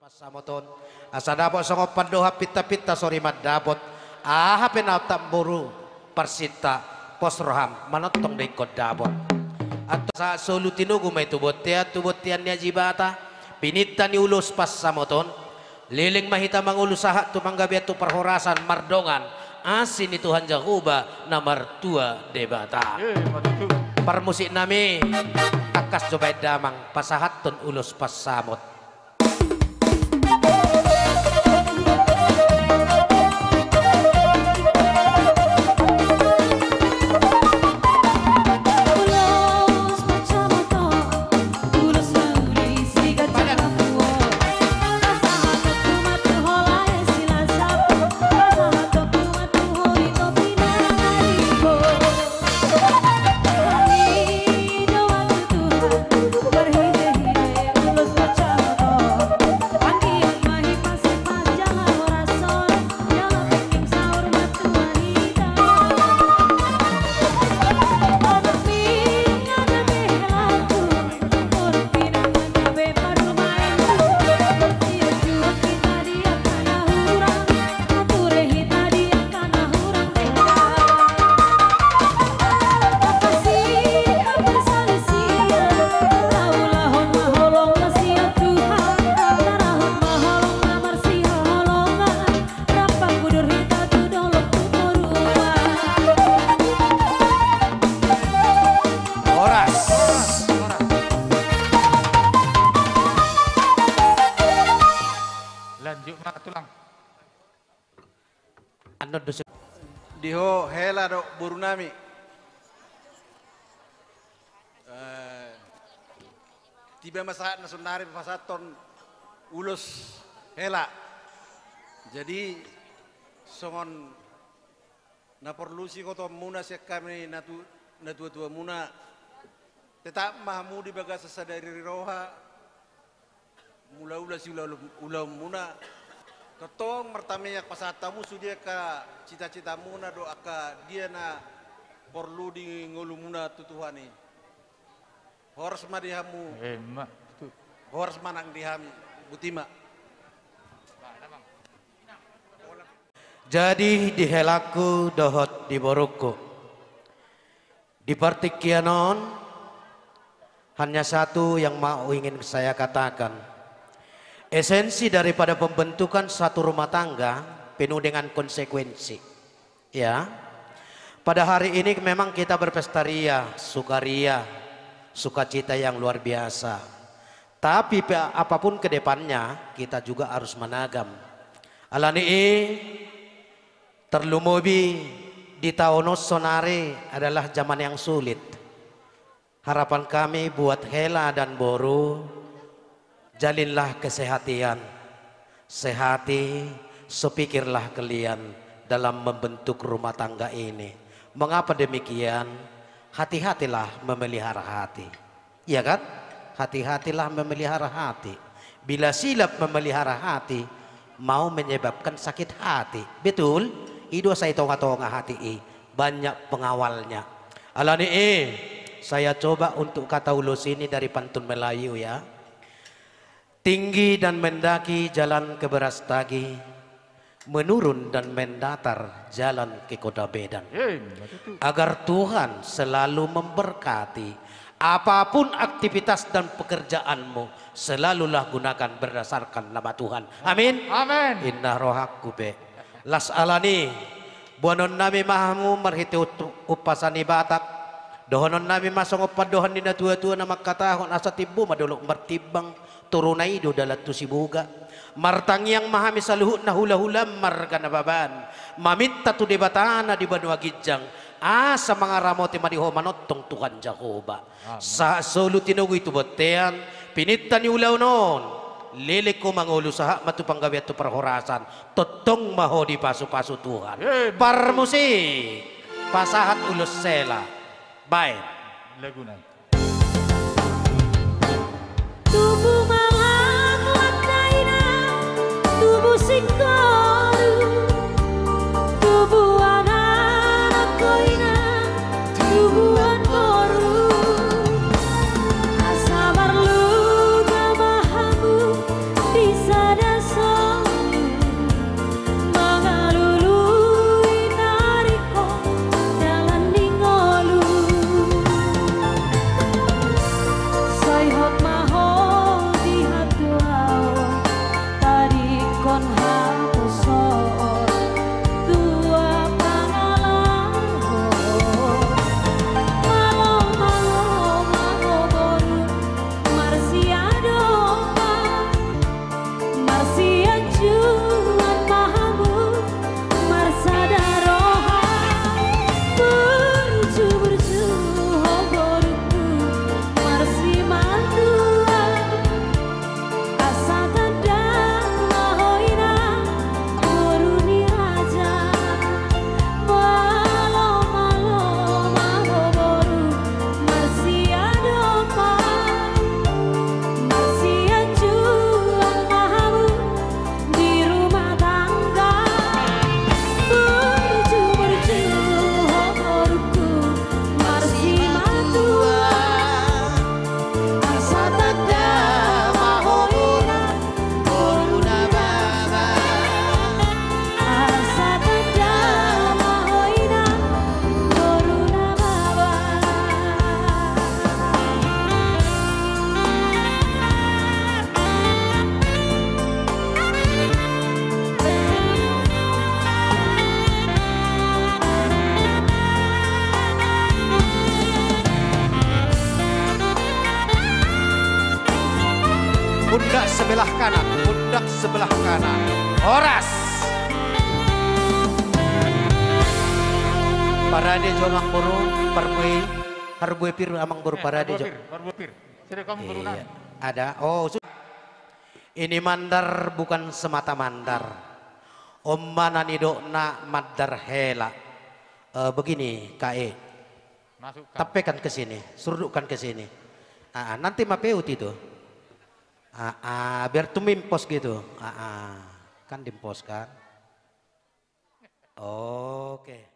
Pasamoton asa dapot songo pandoha pita-pita sori madapot aha penautam buru persita posroham manotong de kod dapot atau sa solutinugu may tubotian niya jibata pinitan ni ulus pasamoton liling mahita mangulusaha tumanggabi atu perhorasan mardongan asin ni Tuhan Jahuba nomor 2 debata permusik nami akas jobay damang pasahaton ulus pasamot. Diho hela do burunami tiba masahat nasunari pasaton ulus hela jadi songon na perlusi koto muna siya kami natua muna tetap mahmu di baga sesadari roha mula-ula si ula muna ketong mertamiak pasatamu sudia ka cita-citamu na doa ka dia na perlu di ngulumuna tutuhani horas madihamu horas manang dihami butima jadi dihelaku dohot di boruku di partikianon hanya satu yang mau ingin saya katakan. Esensi daripada pembentukan satu rumah tangga penuh dengan konsekuensi. Ya, pada hari ini memang kita berpesta ria, sukaria, sukacita yang luar biasa. Tapi apapun ke depannya kita juga harus menagam. Alani terlumubi di tahun sonare adalah zaman yang sulit. Harapan kami buat Hela dan Boru, jalinlah kesehatian, sehati, sepikirlah kalian dalam membentuk rumah tangga ini. Mengapa demikian? Hati-hatilah memelihara hati. Iya kan? Hati-hatilah memelihara hati. Bila silap memelihara hati, mau menyebabkan sakit hati. Betul? Ido saya tonga-tonga hati banyak pengawalnya. Alani saya coba untuk kata ulus ini dari pantun Melayu ya. Tinggi dan mendaki jalan ke Berastagi, menurun dan mendatar jalan ke Kota Medan. Agar Tuhan selalu memberkati apapun aktivitas dan pekerjaanmu, selalulah gunakan berdasarkan nama Tuhan. Amin. Amin. Inna rohaku be. Las alani buanon nami mahamu marhiti upasani batak. Dohonon nami masong upadohan dina tua-tua nama katahon asa tibu madulok martibang turunai do dalat tu sibuga martang yang mahami saluhut na hula-hula margana baban mamita tu debatana di banua gijang asa mga ramoti madiho manotong Tuhan Jahoba sa solutinogu itu botean pinitan ni ulaw non lilik ko mangulusaha matupanggabi at perhorasan totong maho di pasu-pasu Tuhan parmusik pasahat ulus sela baik Laguna. Tubuh malang lantaina, tubuh singkaru, tubuh anak koina, tubuhan boru, asa marlu gamahamu di sana. budak sebelah kanan. Horas. Parade jo amang buru parbuy harbuy pir amang buru parade jo. Pir. Sini kamu berulang. Iya, ada. Oh, ini mandar bukan semata mandar. Om mana nido na mandar hela. Begini, KE. Masukkan. Tapekan ke sini, surdukan ke sini. Nanti mapeut itu. Biar tumimpos gitu. Kan dimpos kan. Oke.